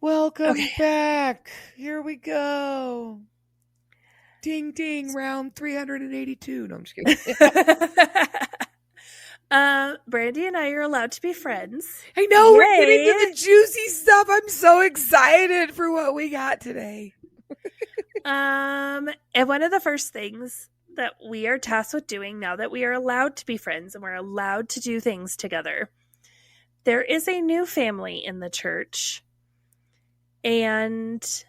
Welcome Okay. back. Here we go. Ding, ding, round 382. No, I'm just kidding. Brandi and I are allowed to be friends. I know, Yay. we're getting to the juicy stuff. I'm so excited for what we got today. And one of the first things that we are tasked with doing now that we are allowed to be friends and we're allowed to do things together, there is a new family in the church, and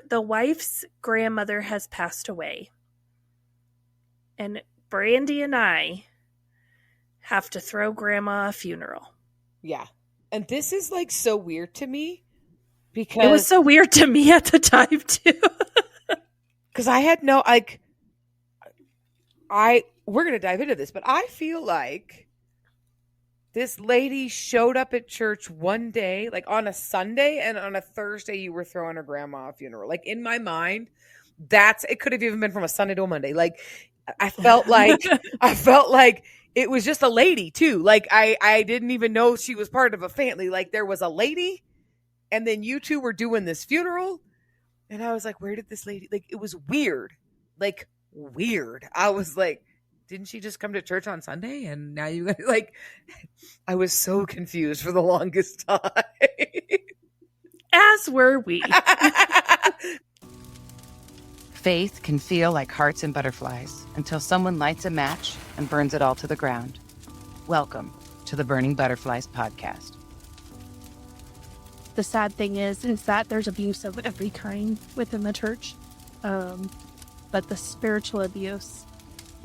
the wife's grandmother has passed away, and Brandi and I have to throw grandma a funeral. Yeah. And this is like so weird to me because it was so weird to me at the time too. Because I had no, like, we're going to dive into this, but I feel like this lady showed up at church one day, like on a Sunday, and on a Thursday you were throwing her grandma a funeral. Like, in my mind, it could have even been from a Sunday to a Monday. Like, I felt like it was just a lady too. Like, I didn't even know she was part of a family. Like, there was a lady, and then you two were doing this funeral, and I was like, where did this lady, like, it was weird. Like, weird. I was like, didn't she just come to church on Sunday? And now you like, I was so confused for the longest time. As were we. Faith can feel like hearts and butterflies until someone lights a match and burns it all to the ground. Welcome to the Burning Butterflies podcast. The sad thing is that there's abuse of every kind within the church. But the spiritual abuse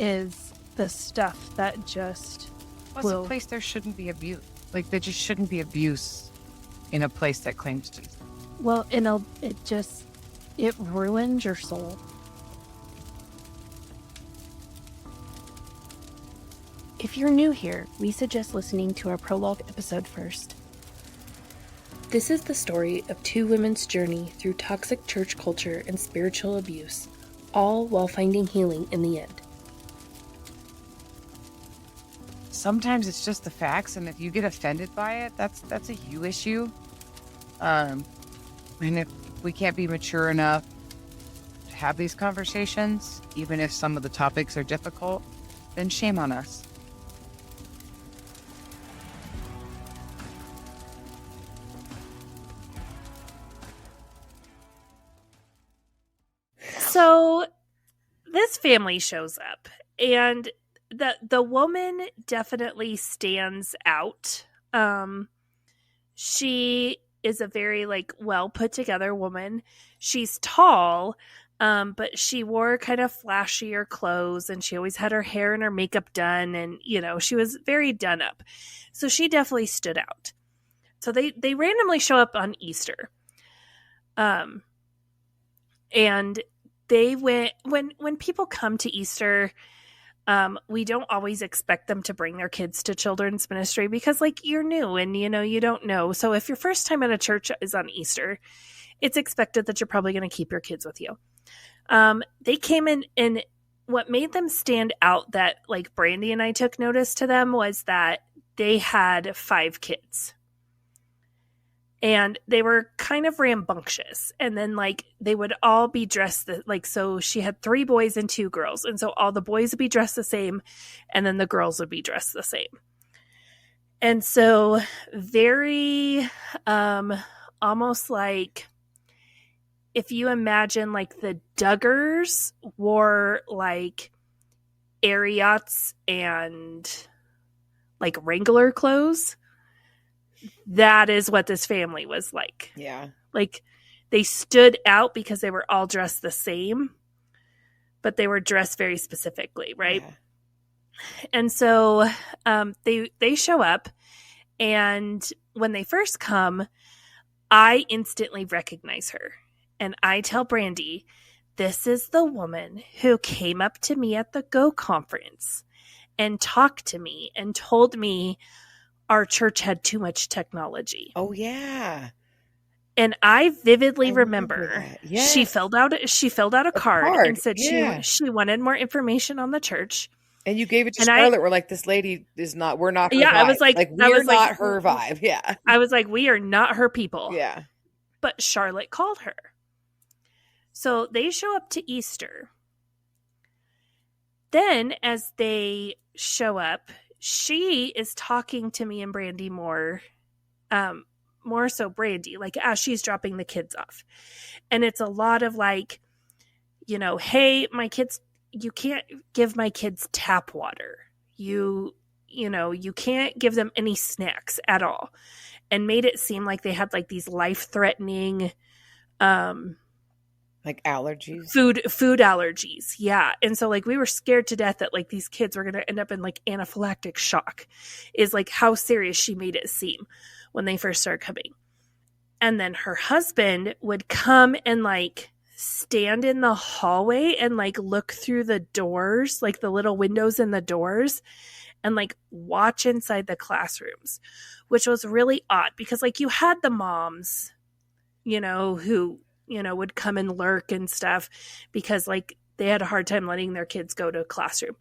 is the stuff that just It's a place there shouldn't be abuse. Like, there just shouldn't be abuse in a place that claims to. Well, it ruins your soul. If you're new here, we suggest listening to our prologue episode first. This is the story of two women's journey through toxic church culture and spiritual abuse, all while finding healing in the end. Sometimes it's just the facts, and if you get offended by it, that's a you issue. And if we can't be mature enough to have these conversations, even if some of the topics are difficult, then shame on us. So this family shows up, and the woman definitely stands out. She is a very well put together woman. She's tall, but she wore kind of flashier clothes, and she always had her hair and her makeup done, and she was very done up. So she definitely stood out. So they randomly show up on Easter. And they went when people come to Easter, we don't always expect them to bring their kids to children's ministry because you're new and you don't know. So if your first time at a church is on Easter, it's expected that you're probably going to keep your kids with you. They came in, and what made them stand out that Brandi and I took notice to them was that they had 5 kids. And they were kind of rambunctious. And then, they would all be dressed, so she had 3 boys and 2 girls. And so all the boys would be dressed the same, and then the girls would be dressed the same. And so very, almost like if you imagine, the Duggars wore, Ariats and, Wrangler clothes. That is what this family was like. Yeah. They stood out because they were all dressed the same, but they were dressed very specifically, right? Yeah. And so they show up, and when they first come, I instantly recognize her. And I tell Brandi, this is the woman who came up to me at the Go conference and talked to me and told me our church had too much technology. Oh, yeah. And I vividly remember yes. she filled out a card and said yeah. she wanted more information on the church. And you gave it to And Charlotte. We're like, this lady is not, we're not her Yeah, vibe. I was like, we're not her vibe. Yeah. I was like, we are not her people. Yeah. But Charlotte called her. So they show up to Easter. Then as they show up, she is talking to me and Brandi more so Brandi, like as she's dropping the kids off. And it's a lot of like, hey, my kids, you can't give my kids tap water. You can't give them any snacks at all. And made it seem like they had like these life-threatening like allergies. Food allergies. Yeah. And so like we were scared to death that like these kids were going to end up in like anaphylactic shock, is like how serious she made it seem when they first started coming. And then her husband would come and like stand in the hallway and like look through the doors, like the little windows in the doors, and like watch inside the classrooms, which was really odd because like you had the moms, who, would come and lurk and stuff because like they had a hard time letting their kids go to a classroom.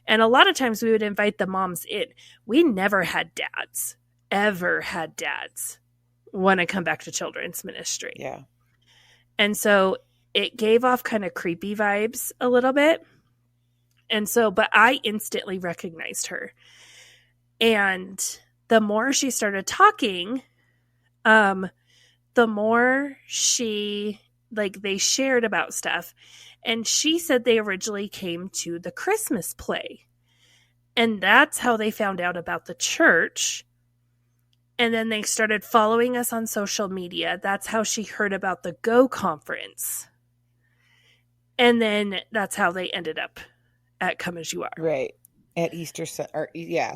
And a lot of times we would invite the moms in. We never had dads, ever had dads want to come back to children's ministry. Yeah. And so it gave off kind of creepy vibes a little bit. And so, but I instantly recognized her. And the more she started talking, the more they shared about stuff. And she said they originally came to the Christmas play. And that's how they found out about the church. And then they started following us on social media. That's how she heard about the Go conference. And then that's how they ended up at Come As You Are. Right. At Easter. Yeah.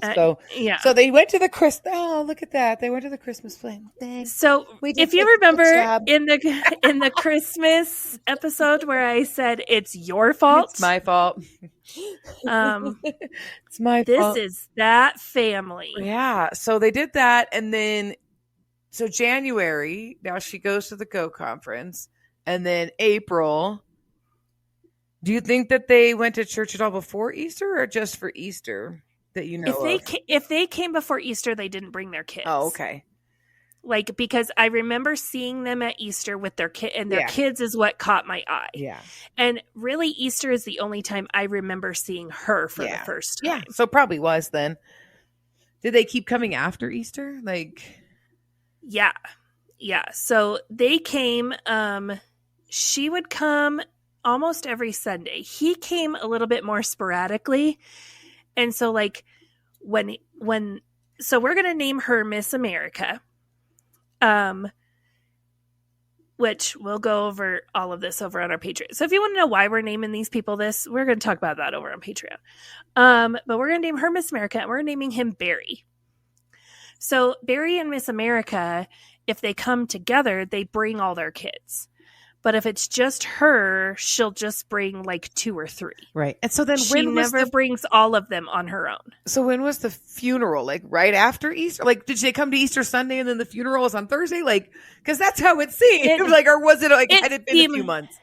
Yeah. So they went to the Christmas. Oh, look at that. They went to the Christmas play. Thanks. So if you remember in the Christmas episode where I said it's your fault. It's my fault. It's my fault. This is that family. Yeah. So they did that. And then, so January, now she goes to the Go conference. And then April. Do you think that they went to church at all before Easter or just for Easter that you know if they came before Easter, they didn't bring their kids. Oh, okay. Like, because I remember seeing them at Easter with their kid, and their kids is what caught my eye. Yeah. And really, Easter is the only time I remember seeing her for the first time. Yeah. So probably was then. Did they keep coming after Easter? Yeah. Yeah. So they came, she would come almost every Sunday. He came a little bit more sporadically. And so like so we're going to name her Miss America, which we'll go over all of this over on our Patreon. So if you want to know why we're naming these people this, we're going to talk about that over on Patreon. But we're going to name her Miss America and we're naming him Barry. So Barry and Miss America, if they come together, they bring all their kids. But if it's just her, she'll just bring like 2 or 3. Right. And so then she never brings all of them on her own. So when was the funeral? Like right after Easter? Like did they come to Easter Sunday and then the funeral was on Thursday? Like, because that's how it seemed. Or was it like had it been a few months?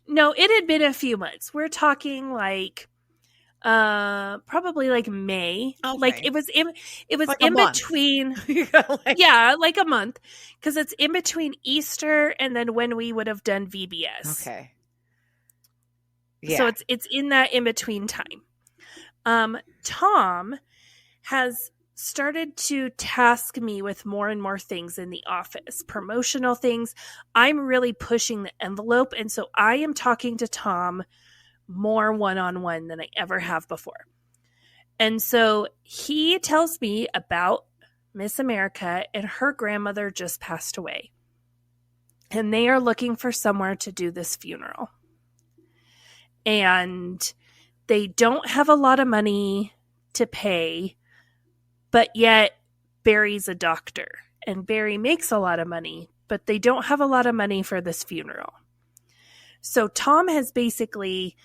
No, it had been a few months. We're talking like probably like May. Okay. Like it was like in between. Like a month, because it's in between Easter and then when we would have done VBS. Okay. Yeah. So it's in that in between time. Tom has started to task me with more and more things in the office, promotional things. I'm really pushing the envelope, and so I am talking to Tom more one-on-one than I ever have before. And so he tells me about Miss America, and her grandmother just passed away. And they are looking for somewhere to do this funeral. And they don't have a lot of money to pay, but yet Barry's a doctor. And Barry makes a lot of money, but they don't have a lot of money for this funeral. So Tom has basically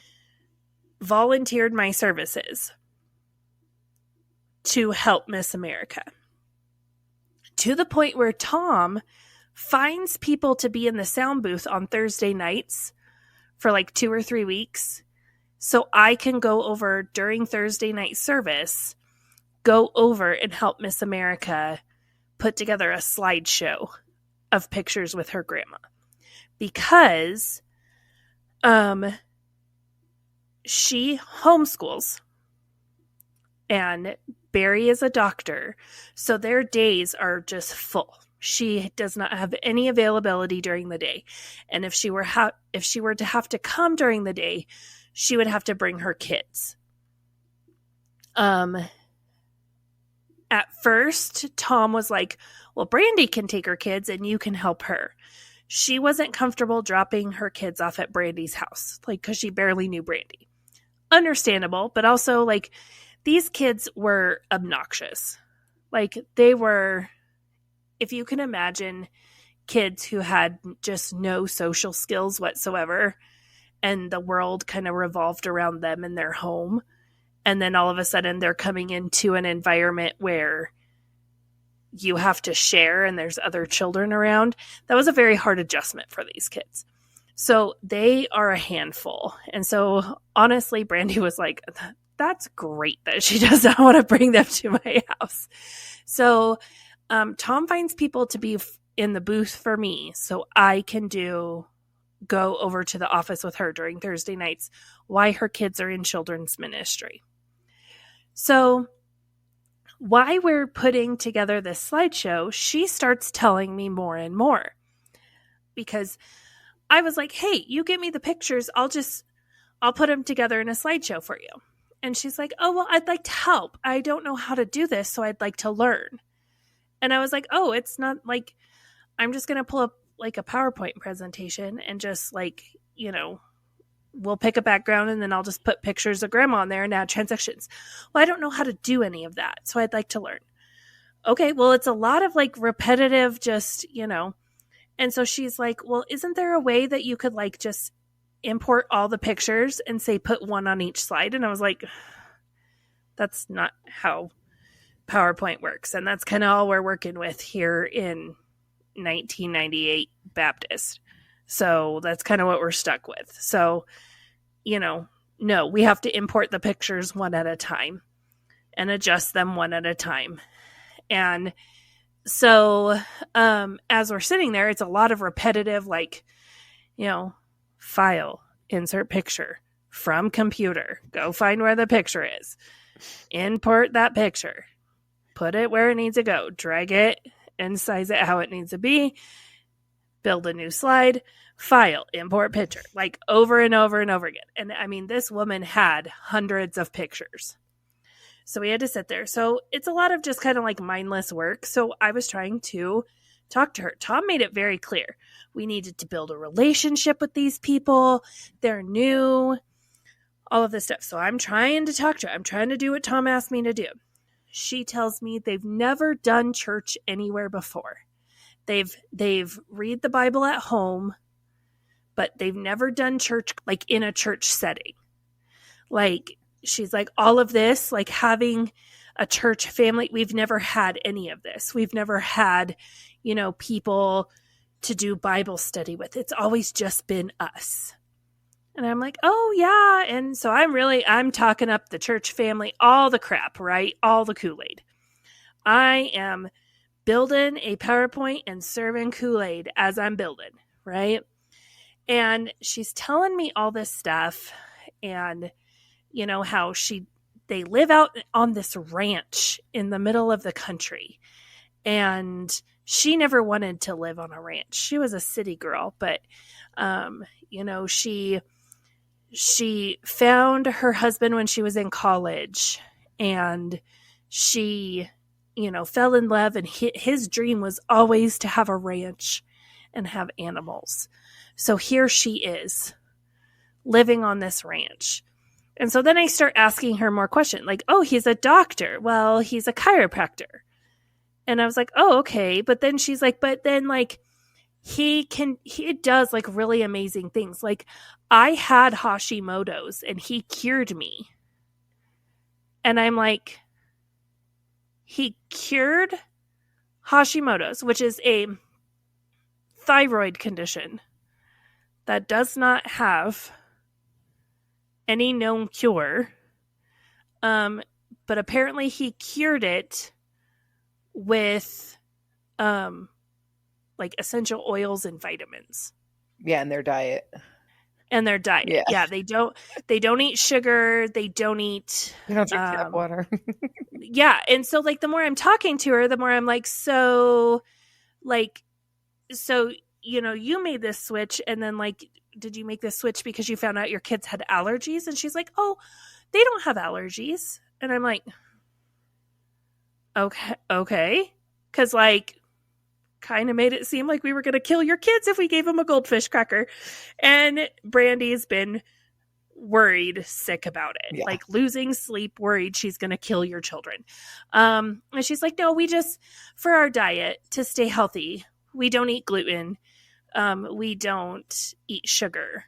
volunteered my services to help Miss America, to the point where Tom finds people to be in the sound booth on Thursday nights for like 2 or 3 weeks so I can go over during Thursday night service, go over and help Miss America put together a slideshow of pictures with her grandma. Because she homeschools and Barry is a doctor, so their days are just full. She does not have any availability during the day, and if she were to have to come during the day, she would have to bring her kids. At first, Tom was like, well, Brandi can take her kids and you can help her. She wasn't comfortable dropping her kids off at Brandi's house, like, because she barely knew Brandi. Understandable, but also, like, these kids were obnoxious. Like, they were, if you can imagine kids who had just no social skills whatsoever, and the world kind of revolved around them in their home, and then all of a sudden they're coming into an environment where you have to share and there's other children around. That was a very hard adjustment for these kids. So they are a handful. And so honestly, Brandi was like, that's great that she does not want to bring them to my house. So Tom finds people to be in the booth for me so I can go over to the office with her during Thursday nights while her kids are in children's ministry. So while we're putting together this slideshow, she starts telling me more and more, because I was like, hey, you get me the pictures. I'll put them together in a slideshow for you. And she's like, oh, well, I'd like to help. I don't know how to do this, so I'd like to learn. And I was like, oh, it's not like I'm just going to pull up like a PowerPoint presentation and just like, we'll pick a background and then I'll just put pictures of grandma on there and add transactions. Well, I don't know how to do any of that, so I'd like to learn. Okay, well, it's a lot of like repetitive, just, And so she's like, well, isn't there a way that you could like just import all the pictures and say put one on each slide? And I was like, that's not how PowerPoint works. And that's kind of all we're working with here in 1998 Baptist. So that's kind of what we're stuck with. So, no, we have to import the pictures one at a time and adjust them one at a time. And so as we're sitting there, it's a lot of repetitive, like, file, insert picture, from computer, go find where the picture is, import that picture, put it where it needs to go, drag it and size it how it needs to be, build a new slide, file, import picture, like over and over and over again. And I mean, this woman had hundreds of pictures. So we had to sit there. So it's a lot of just kind of like mindless work. So I was trying to talk to her. Tom made it very clear. We needed to build a relationship with these people. They're new, all of this stuff. So I'm trying to talk to her. I'm trying to do what Tom asked me to do. She tells me they've never done church anywhere before. They've read the Bible at home, but they've never done church like in a church setting. Like, she's like, all of this, like having a church family, we've never had any of this. We've never had, people to do Bible study with. It's always just been us. And I'm like, oh yeah. And so I'm talking up the church family, all the crap, right? All the Kool-Aid. I am building a PowerPoint and serving Kool-Aid as I'm building, right? And she's telling me all this stuff, and how they live out on this ranch in the middle of the country. And she never wanted to live on a ranch. She was a city girl, but, she found her husband when she was in college, and she, fell in love, and his dream was always to have a ranch and have animals. So here she is living on this ranch. And so then I start asking her more questions, like, oh, he's a doctor. Well, he's a chiropractor. And I was like, oh, okay. But then she's like, but then like, he does like really amazing things. Like, I had Hashimoto's and he cured me. And I'm like, he cured Hashimoto's, which is a thyroid condition that does not have any known cure. But apparently he cured it with like essential oils and vitamins. Yeah, in their diet. And their diet. Yeah, they don't eat sugar, they don't eat drink tap water. Yeah, and so like the more I'm talking to her, the more I'm like, so you made this switch, and then like, did you make this switch because you found out your kids had allergies? And she's like, oh, they don't have allergies. And I'm like, okay. Because like, kind of made it seem like we were going to kill your kids if we gave them a goldfish cracker. And Brandy's been worried sick about it. Yeah. Like losing sleep, worried she's going to kill your children. And she's like, no, we just, for our diet to stay healthy, we don't eat gluten. We don't eat sugar.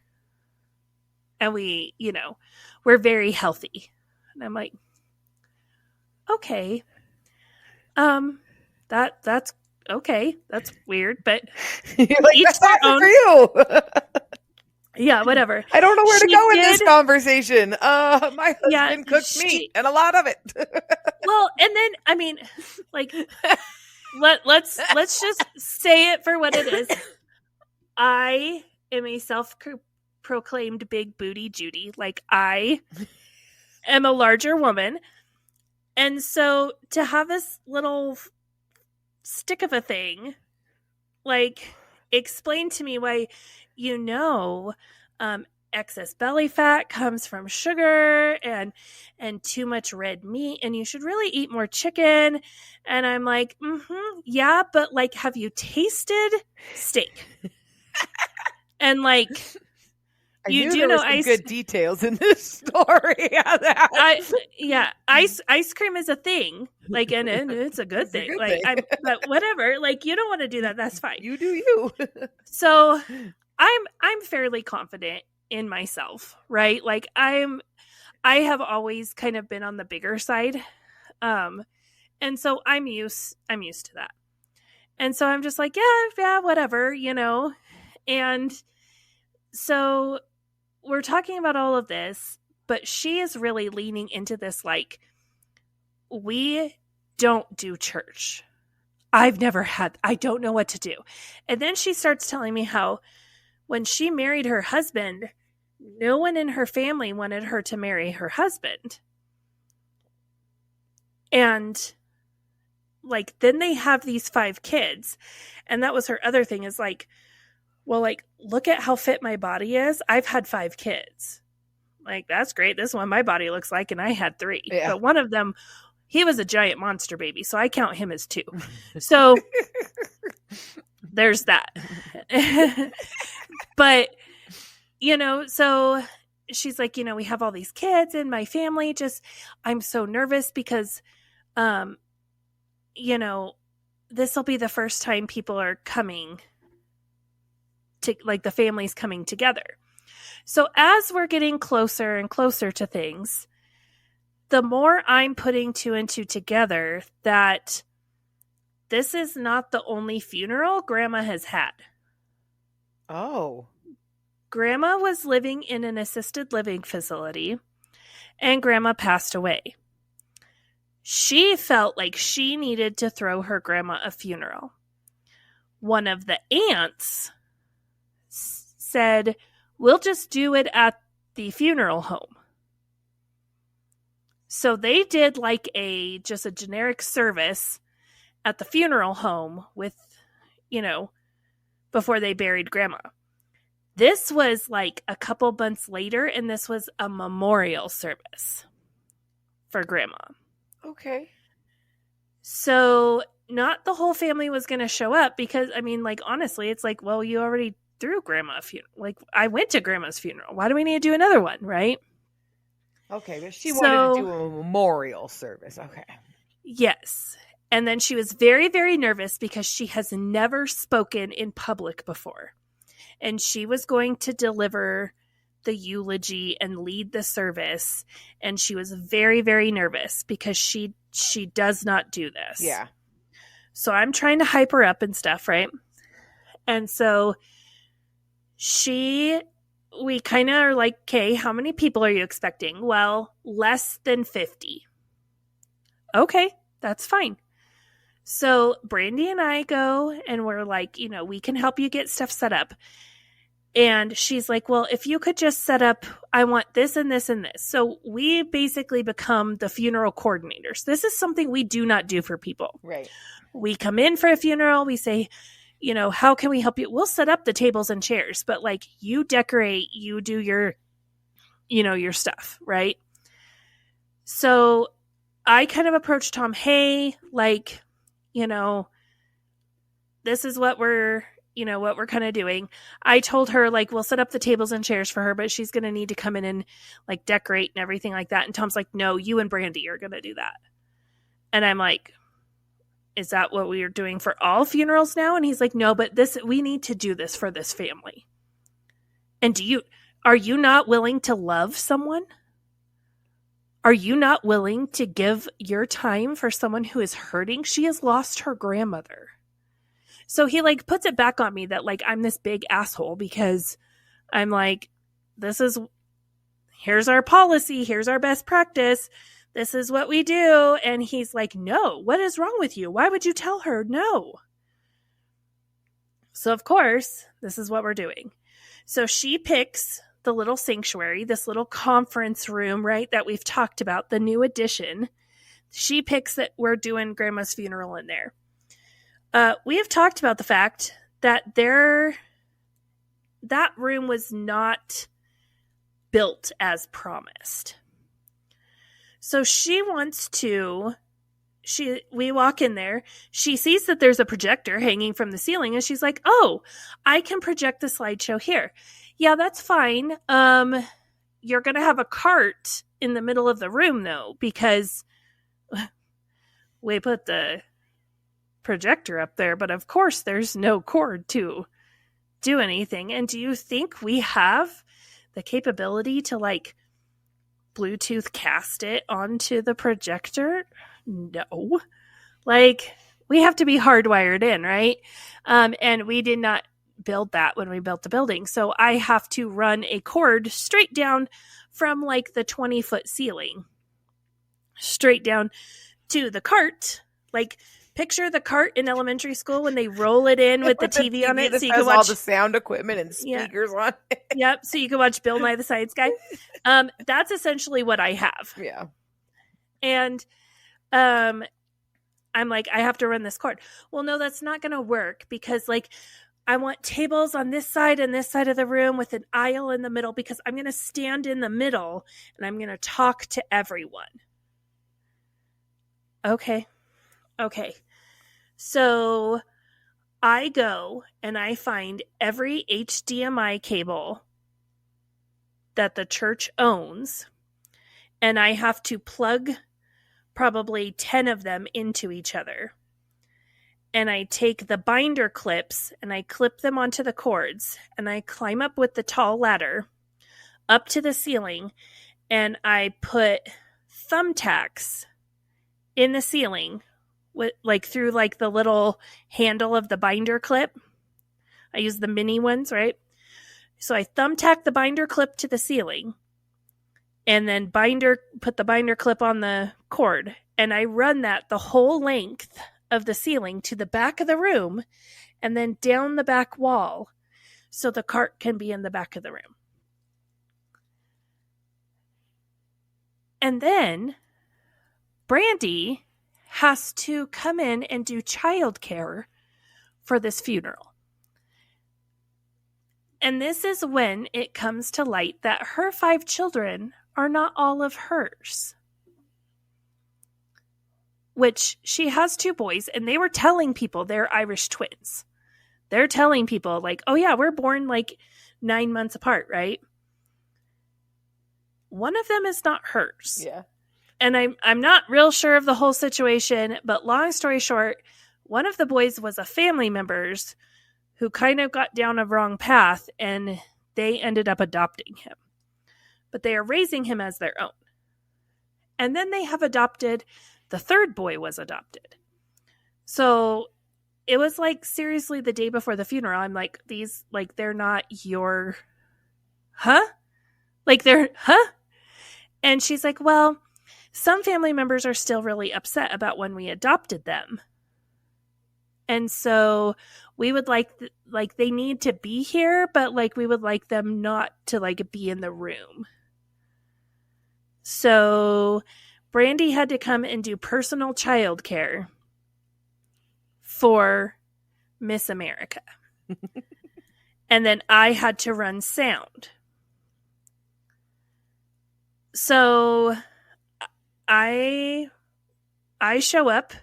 And we, we're very healthy. And I'm like, okay. That's okay. That's weird, but you're like, each that's their own for you. Yeah, whatever. I don't know where to go in this conversation. My husband cooked meat and a lot of it. Well, and then I mean, like, let's just say it for what it is. I am a self-proclaimed big booty Judy. Like, I am a larger woman, and so to have this little stick of a thing, like, explain to me why, excess belly fat comes from sugar and too much red meat, and you should really eat more chicken. And I'm like, yeah, but like, have you tasted steak? And like, you do know some good details in this story. Ice cream is a thing. Like, and it's a good thing. Like, but whatever. Like, you don't want to do that. That's fine. You do you. So, I'm fairly confident in myself, right? Like, I have always kind of been on the bigger side, and so I'm used to that. And so I'm just like, yeah, whatever, And so we're talking about all of this, but she is really leaning into this, like, we don't do church. I don't know what to do. And then she starts telling me how when she married her husband, no one in her family wanted her to marry her husband. And like, then they have these 5 kids. And that was her other thing, is like, well, like, look at how fit my body is. I've had 5 kids. Like, that's great. This is what my body looks like. And I had 3. Yeah. But one of them, he was a giant monster baby. So I count him as 2. So there's that. But, so she's like, we have all these kids in my family. I'm so nervous because, this will be the first time people are coming to, like, the family's coming together. So as we're getting closer and closer to things, the more I'm putting 2 and 2 together that this is not the only funeral Grandma has had. Oh. Grandma was living in an assisted living facility, and Grandma passed away. She felt like she needed to throw her grandma a funeral. One of the aunts said, we'll just do it at the funeral home. So they did like just a generic service at the funeral home with, before they buried Grandma. This was like a couple months later, and this was a memorial service for Grandma. Okay. So not the whole family was going to show up because, I mean, like, honestly, it's like, well, you already threw Grandma a funeral. Like, I went to Grandma's funeral. Why do we need to do another one, right? Okay, but she wanted to do a memorial service. Okay. Yes. And then she was very, very nervous because she has never spoken in public before. And she was going to deliver the eulogy and lead the service. And she was very, very nervous because she does not do this. Yeah. So I'm trying to hype her up and stuff, right? And so she we kind of are like, okay, how many people are you expecting? Well, less than 50. Okay, that's fine. So Brandi and I go and we're like, we can help you get stuff set up. And she's like, well, if you could just set up, I want this and this and this. So we basically become the funeral coordinators. This is something we do not do for people. Right. We come in for a funeral. We say, how can we help you? We'll set up the tables and chairs, but like you decorate, you do your, your stuff. Right. So I kind of approached Tom, hey, like, this is what we're kind of doing. I told her, like, we'll set up the tables and chairs for her, but she's going to need to come in and like decorate and everything like that. And Tom's like, no, you and Brandi are going to do that. And I'm like, is that what we are doing for all funerals now? And he's like, no, but we need to do this for this family. And are you not willing to love someone? Are you not willing to give your time for someone who is hurting? She has lost her grandmother. So he like puts it back on me that like I'm this big asshole because I'm like, here's our policy. Here's our best practice. This is what we do. And he's like, no, what is wrong with you? Why would you tell her no? So of course, this is what we're doing. So she picks the little sanctuary, this little conference room, right, that we've talked about, the new addition. She picks that we're doing grandma's funeral in there. We have talked about the fact that that room was not built as promised. So we walk in there, she sees that there's a projector hanging from the ceiling, and she's like, oh, I can project the slideshow here. Yeah, that's fine. You're going to have a cart in the middle of the room, though, because we put the projector up there, but of course there's no cord to do anything. And do you think we have the capability to like Bluetooth cast it onto the projector? No. Like, we have to be hardwired in, right? And we did not build that when we built the building. So I have to run a cord straight down from like the 20-foot ceiling straight down to the cart. Like, picture the cart in elementary school when they roll it in with the TV on it, so you can watch all the sound equipment and speakers on it. Yep, so you can watch Bill Nye the Science Guy. That's essentially what I have. Yeah. And I'm like, I have to run this cord. Well, no, that's not going to work because like I want tables on this side and this side of the room with an aisle in the middle because I'm going to stand in the middle and I'm going to talk to everyone. Okay. So I go and I find every HDMI cable that the church owns, and I have to plug probably 10 of them into each other. And I take the binder clips and I clip them onto the cords, and I climb up with the tall ladder up to the ceiling, and I put thumbtacks in the ceiling with like through like the little handle of the binder clip. I use the mini ones, right? So I thumbtack the binder clip to the ceiling and then put the binder clip on the cord, and I run that the whole length of the ceiling to the back of the room and then down the back wall so the cart can be in the back of the room. And then Brandi has to come in and do childcare for this funeral. And this is when it comes to light that her 5 children are not all of hers. Which she has 2 boys, and they were telling people they're Irish twins. They're telling people like, oh yeah, we're born like 9 months apart, right? One of them is not hers. Yeah. And I'm not real sure of the whole situation, but long story short, one of the boys was a family member's who kind of got down a wrong path, and they ended up adopting him. But they are raising him as their own. And then they have adopted, the 3rd boy was adopted. So it was like seriously the day before the funeral, I'm like, these, like, they're not your huh? Like they're, huh? And she's like, well, some family members are still really upset about when we adopted them. And so we would like they need to be here, but like we would like them not to like be in the room. So Brandi had to come and do personal childcare for Miss America. And then I had to run sound. So I show up.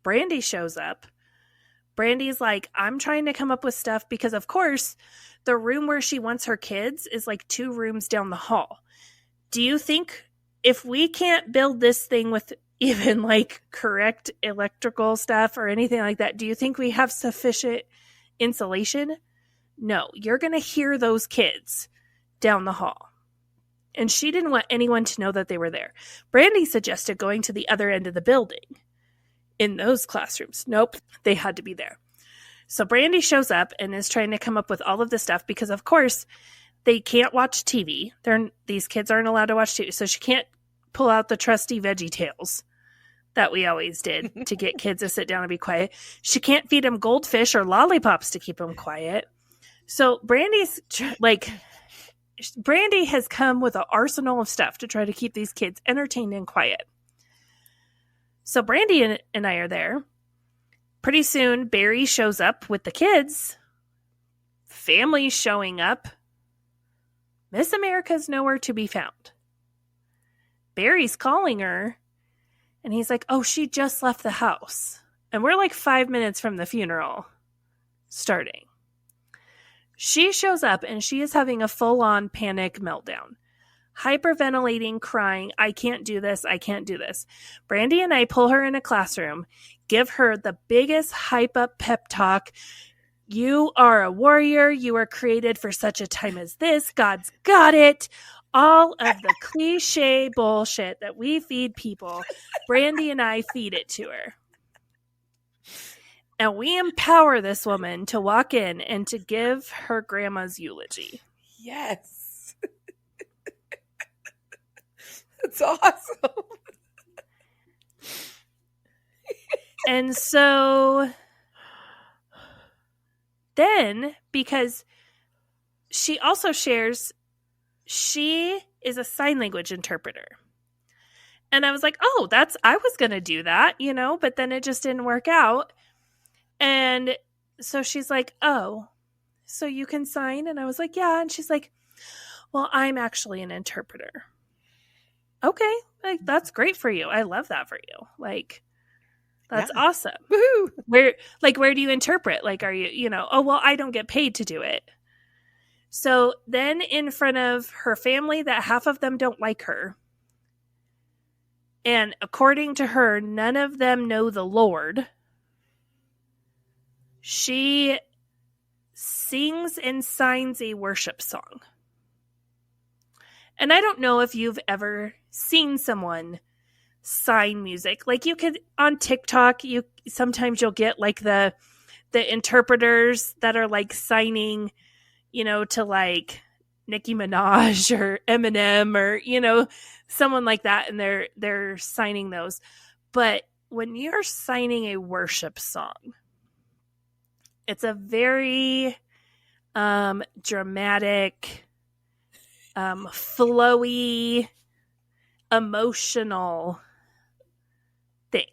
Brandi shows up. Brandi's like, I'm trying to come up with stuff because, of course, the room where she wants her kids is like 2 rooms down the hall. Do you think if we can't build this thing with even like correct electrical stuff or anything like that, do you think we have sufficient insulation? No, you're going to hear those kids down the hall. And she didn't want anyone to know that they were there. Brandi suggested going to the other end of the building in those classrooms. Nope, they had to be there. So Brandi shows up and is trying to come up with all of this stuff because, of course, they can't watch TV. These kids aren't allowed to watch TV. So she can't pull out the trusty Veggie Tales that we always did to get kids to sit down and be quiet. She can't feed them goldfish or lollipops to keep them quiet. So Brandi has come with an arsenal of stuff to try to keep these kids entertained and quiet. So Brandi and I are there. Pretty soon, Barry shows up with the kids. Family's showing up. Miss America's nowhere to be found. Barry's calling her, and he's like, oh, she just left the house. And we're like 5 minutes from the funeral starting. She shows up, and she is having a full-on panic meltdown. Hyperventilating, crying, I can't do this, I can't do this. Brandi and I pull her in a classroom, give her the biggest hype-up pep talk. You are a warrior. You were created for such a time as this. God's got it. All of the cliche bullshit that we feed people, Brandi and I feed it to her. And we empower this woman to walk in and to give her grandma's eulogy. Yes. That's awesome. And so then, because she also shares, she is a sign language interpreter. And I was like, oh, I was going to do that, but then it just didn't work out. And so she's like, oh, so you can sign? And I was like, yeah. And she's like, well, I'm actually an interpreter. Okay. Like, that's great for you. I love that for you. Like, that's awesome. Woohoo. Where do you interpret? Like, are you, oh, well, I don't get paid to do it. So then in front of her family, that half of them don't like her. And according to her, none of them know the Lord. She sings and signs a worship song. And I don't know if you've ever seen someone sign music. Like, you could, on TikTok, sometimes you'll get like the interpreters that are like signing, to like Nicki Minaj or Eminem or, someone like that. And they're signing those. But when you're signing a worship song, it's a very dramatic, flowy, emotional thing.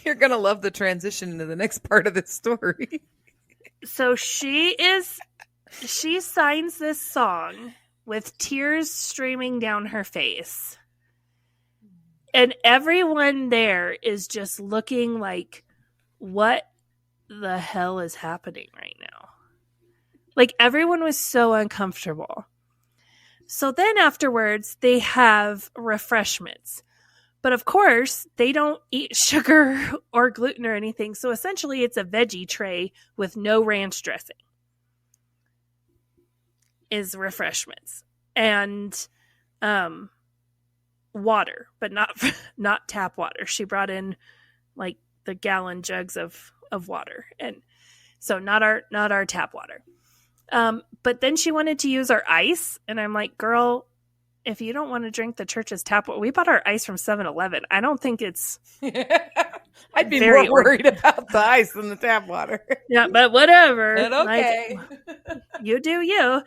You're going to love the transition into the next part of this story. So she signs this song with tears streaming down her face. And everyone there is just looking like, what the hell is happening right now? Like, everyone was so uncomfortable. So then afterwards, they have refreshments. But of course, they don't eat sugar or gluten or anything. So essentially, it's a veggie tray with no ranch dressing. Is refreshments. And water, but not tap water. She brought in like the gallon jugs of water. And so not our tap water. But then she wanted to use our ice. And I'm like, girl, if you don't want to drink the church's tap water, we bought our ice from 7-Eleven. I don't think it's... I'd be very more worried about the ice than the tap water. Yeah, but whatever. But okay. Like, you do you.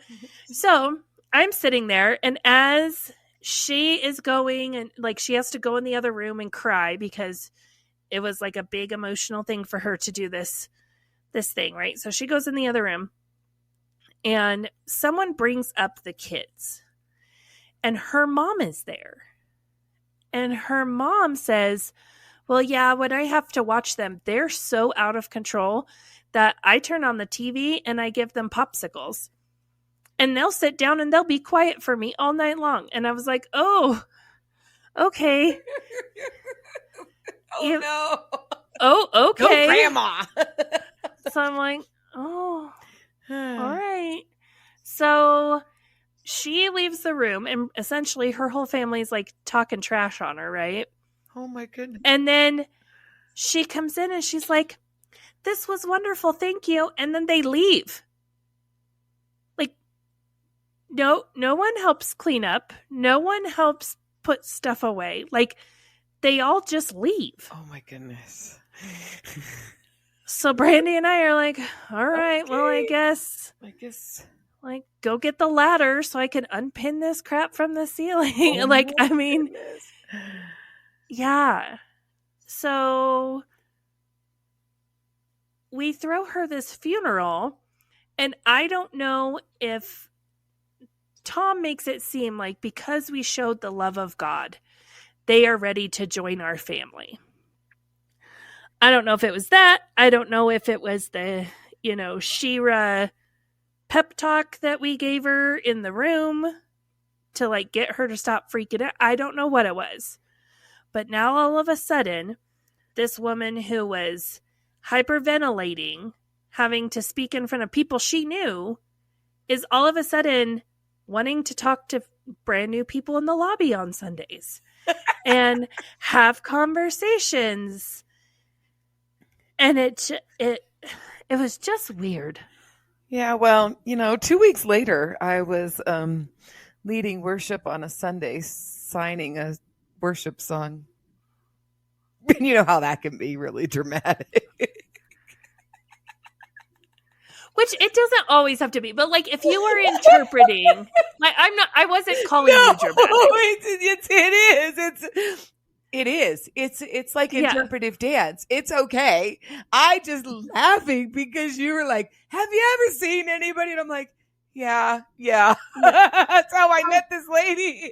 So I'm sitting there, and as she is going, and like she has to go in the other room and cry because it was like a big emotional thing for her to do this thing, right? So she goes in the other room, and someone brings up the kids, and her mom is there. And her mom says, well, yeah, when I have to watch them, they're so out of control that I turn on the TV and I give them popsicles. And they'll sit down and they'll be quiet for me all night long. And I was like, oh, okay. No. Oh, okay. Go, Grandma. So I'm like, oh, all right. So she leaves the room, and essentially her whole family is like talking trash on her, right? Oh my goodness. And then she comes in and she's like, this was wonderful, thank you. And then they leave. Like, no one helps clean up. No one helps put stuff away. Like, they all just leave. Oh my goodness. So Brandi and I are like, all right, Okay. well, I guess like go get the ladder so I can unpin this crap from the ceiling. Oh like, my I mean, goodness. yeah. So we throw her this funeral, and I don't know if Tom makes it seem like because we showed the love of God, they are ready to join our family. I don't know if it was that. I don't know if it was the, Shira pep talk that we gave her in the room to like get her to stop freaking out. I don't know what it was. But now all of a sudden, this woman who was hyperventilating, having to speak in front of people she knew, is all of a sudden wanting to talk to brand new people in the lobby on Sundays and have conversations. And it was just weird. Yeah, well, 2 weeks later, I was leading worship on a Sunday, signing a worship song. And you know how that can be really dramatic. Which it doesn't always have to be, but like if you were interpreting, like I wasn't calling you dramatic. It is. It's like interpretive dance. It's okay. I just laughing because you were like, have you ever seen anybody? And I'm like, yeah. That's how I met this lady.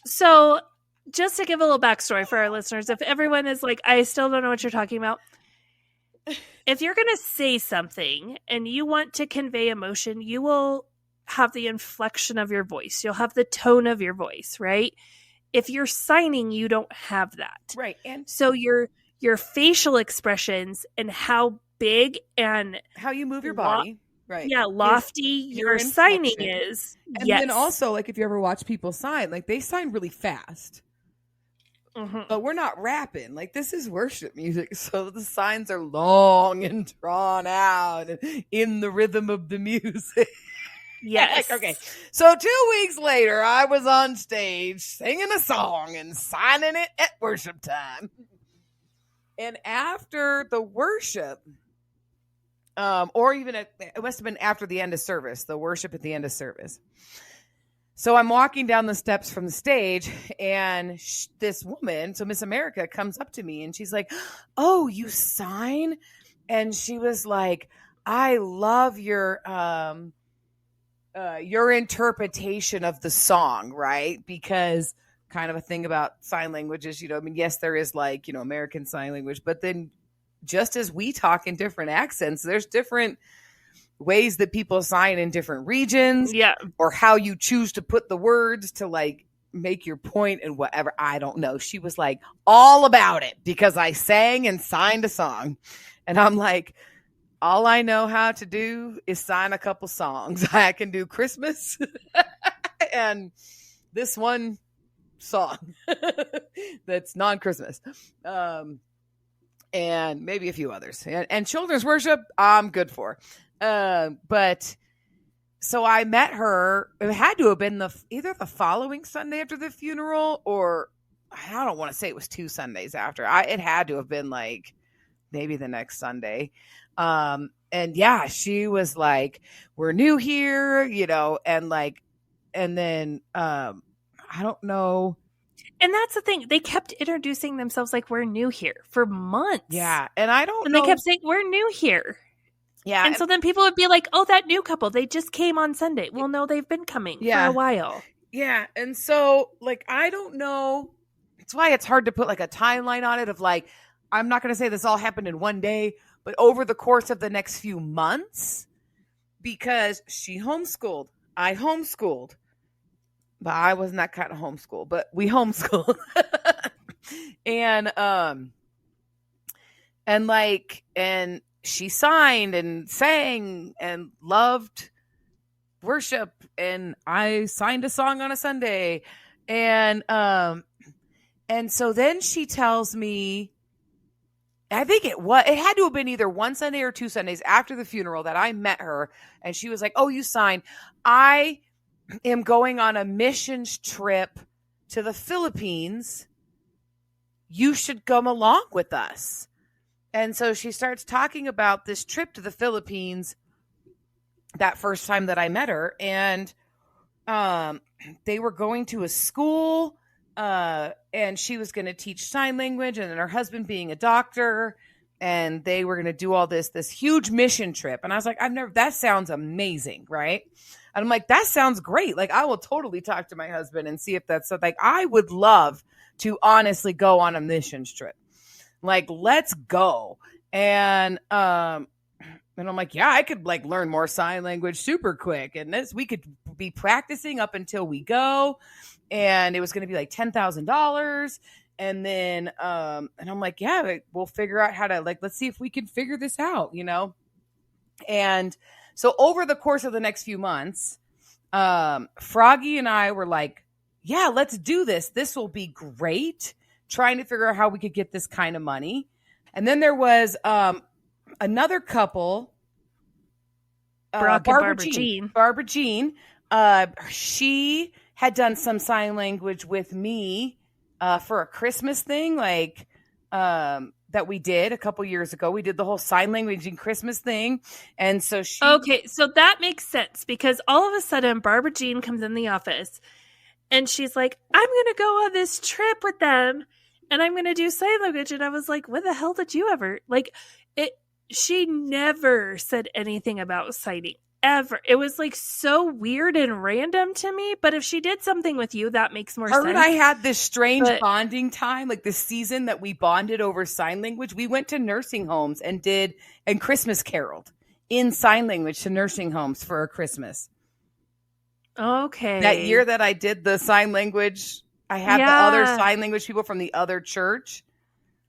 So just to give a little backstory for our listeners, if everyone is like, I still don't know what you're talking about. If you're going to say something and you want to convey emotion, you will have the inflection of your voice. You'll have the tone of your voice, right? If you're signing, you don't have that. Right. And so your facial expressions and how big and how you move your body. Right. Yeah, lofty your signing is. And then also, like, if you ever watch people sign, like, they sign really fast. Mm-hmm. But we're not rapping. Like, this is worship music. So the signs are long and drawn out and in the rhythm of the music. Yes. Okay. So 2 weeks later, I was on stage singing a song and signing it at worship time. And after the worship, or even it must have been after the end of service, the worship at the end of service. So I'm walking down the steps from the stage, and this woman, so Miss America, comes up to me, and she's like, "Oh, you sign?" And she was like, "I love your interpretation of the song, right?" Because kind of a thing about sign languages, yes, there is like, American Sign Language, but then just as we talk in different accents, there's different ways that people sign in different regions, or how you choose to put the words to like make your point and whatever. I don't know. She was like all about it because I sang and signed a song, and I'm like, all I know how to do is sign a couple songs. I can do Christmas and this one song that's non-Christmas, and maybe a few others, and children's worship I'm good for. But so I met her. It had to have been either the following Sunday after the funeral, or I don't want to say it was 2 Sundays after. It had to have been like maybe the next Sunday. And yeah, she was like, we're new here, and then I don't know. And that's the thing. They kept introducing themselves like, we're new here for months. Yeah. And I don't and know. they kept saying, we're new here. Yeah. And so then people would be like, oh, that new couple, they just came on Sunday. Well, no, they've been coming for a while. Yeah. And so like, I don't know. That's why it's hard to put like a timeline on it of like, I'm not going to say this all happened in one day, but over the course of the next few months, because she homeschooled, I homeschooled, but I wasn't that kind of homeschool, but we homeschooled. and she signed and sang and loved worship, and I signed a song on a Sunday. And so then she tells me, I think it had to have been either one Sunday or 2 Sundays after the funeral that I met her. And she was like, oh, you signed. I am going on a missions trip to the Philippines. You should come along with us. And so she starts talking about this trip to the Philippines that first time that I met her. And they were going to a school, and she was going to teach sign language, and then her husband being a doctor, and they were going to do all this huge mission trip. And I was like, that sounds amazing. Right. And I'm like, that sounds great. Like, I will totally talk to my husband and see if that's like, I would love to honestly go on a missions trip. Like, let's go. And I'm like, yeah, I could like learn more sign language super quick. And we could be practicing up until we go. And it was going to be like $10,000. And then, and I'm like, yeah, we'll figure out how to let's see if we can figure this out, And so over the course of the next few months, Froggy and I were like, yeah, let's do this. This will be great. Trying to figure out how we could get this kind of money. And then there was another couple, Barbara Jean. Barbara Jean. She had done some sign language with me for a Christmas thing, that we did a couple years ago. We did the whole sign language and Christmas thing. And so okay, so that makes sense, because all of a sudden Barbara Jean comes in the office and she's like, I'm going to go on this trip with them and I'm going to do sign language. And I was like, when the hell did you ever she never said anything about signing ever. It was like so weird and random to me. But if she did something with you, that makes more sense. Her and I had this strange bonding time, like this season that we bonded over sign language. We went to nursing homes and Christmas caroled in sign language to nursing homes for a Christmas. Okay. That year that I did the sign language, I had the other sign language people from the other church.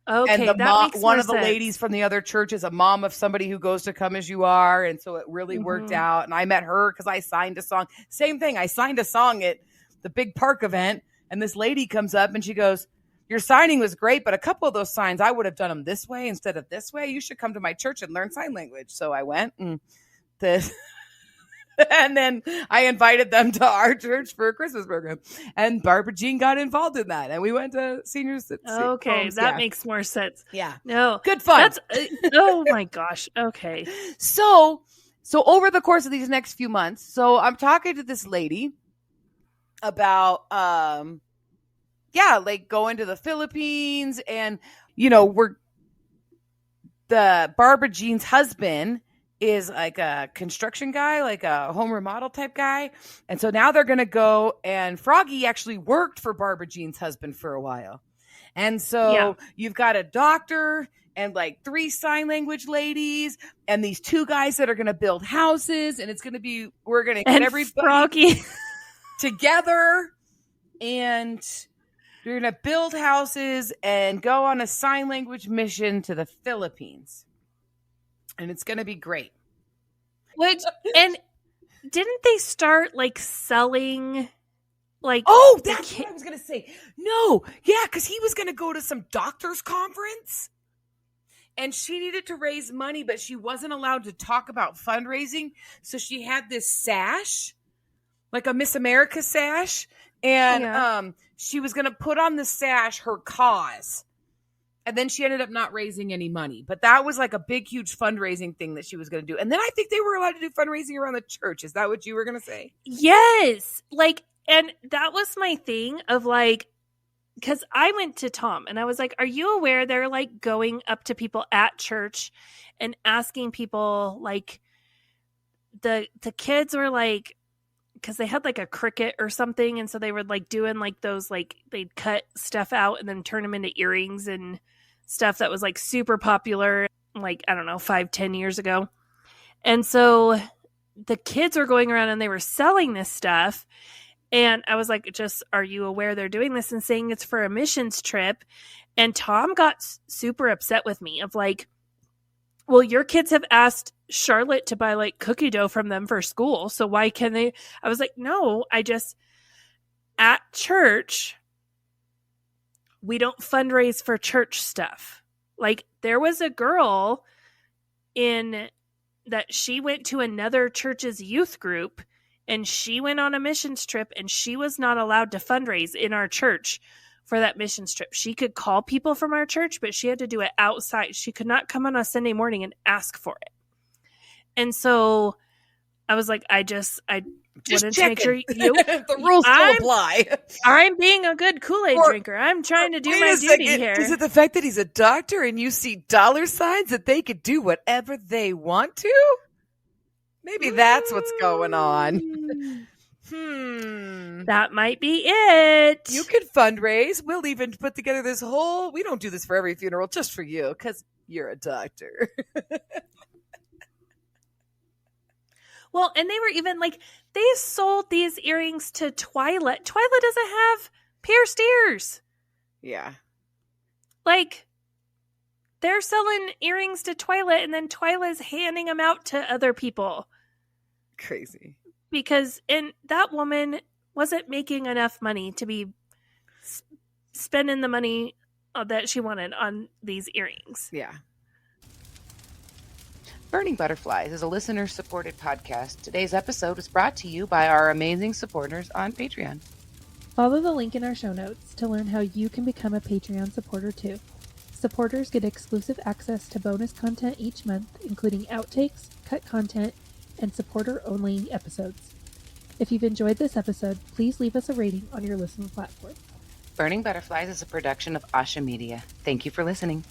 Okay, and that makes one more of the sense. ladies from the other church is a mom of somebody who goes to Come As You Are, and so it really worked out. And I met her because I signed a song. Same thing. I signed a song at the big park event, and this lady comes up and she goes, your signing was great, but a couple of those signs, I would have done them this way instead of this way. You should come to my church and learn sign language. So I went and and then I invited them to our church for a Christmas program. And Barbara Jean got involved in that. And we went to seniors. Okay, homes. that makes more sense. Yeah. No. Good fun. Oh my gosh. Okay. So over the course of these next few months, so I'm talking to this lady about, going to the Philippines, and, the Barbara Jean's husband is like a construction guy, like a home remodel type guy. And so now they're going to go, and Froggy actually worked for Barbara Jean's husband for a while. And so you've got a doctor and like 3 sign language ladies and these 2 guys that are going to build houses. And we're going to get everybody Froggy together, and we're going to build houses and go on a sign language mission to the Philippines. And it's going to be great. And didn't they start like selling like... Oh, that's what I was going to say. No. Yeah, because he was going to go to some doctor's conference. and she needed to raise money, but she wasn't allowed to talk about fundraising. So she had this sash, like a Miss America sash, and she was going to put on the sash her cause. And then she ended up not raising any money. But that was like a big, huge fundraising thing that she was going to do. And then I think they were allowed to do fundraising around the church. Is that what you were going to say? Yes. Like, and that was my thing of like, because I went to Tom and I was like, are you aware they're like going up to people at church and asking people, like, the kids were like, because they had like a cricket or something. And so they were like doing like those, like they'd cut stuff out and then turn them into earrings and stuff that was like super popular, like, I don't know, 5-10 years ago. And so the kids were going around and they were selling this stuff. And I was like, just, are you aware they're doing this and saying it's for a missions trip? And Tom got super upset with me of like, well, your kids have asked Charlotte to buy like cookie dough from them for school. So why can they? I was like, no, at church, we don't fundraise for church stuff. Like there was a girl that she went to another church's youth group and she went on a missions trip and she was not allowed to fundraise in our church for that missions trip. She could call people from our church, but she had to do it outside. She could not come on a Sunday morning and ask for it. And so I was like, I just wanted to make sure the rules still apply. I'm being a good Kool-Aid drinker. I'm trying to do my duty here. Is it the fact that he's a doctor and you see dollar signs that they could do whatever they want to? Maybe that's what's going on. That might be it. You could fundraise. We'll even put together this whole, we don't do this for every funeral, just for you, because you're a doctor. Well, and they were even like, they sold these earrings to Twyla. Twyla doesn't have pierced ears. Yeah. Like, they're selling earrings to Twyla, and then Twyla's handing them out to other people. Crazy. Because, and that woman wasn't making enough money to be spending the money that she wanted on these earrings. Yeah. Burning Butterflies is a listener-supported podcast. Today's episode was brought to you by our amazing supporters on Patreon. Follow the link in our show notes to learn how you can become a Patreon supporter too. Supporters get exclusive access to bonus content each month, including outtakes, cut content, and supporter-only episodes. If you've enjoyed this episode, please leave us a rating on your listening platform. Burning Butterflies is a production of Asha Media. Thank you for listening.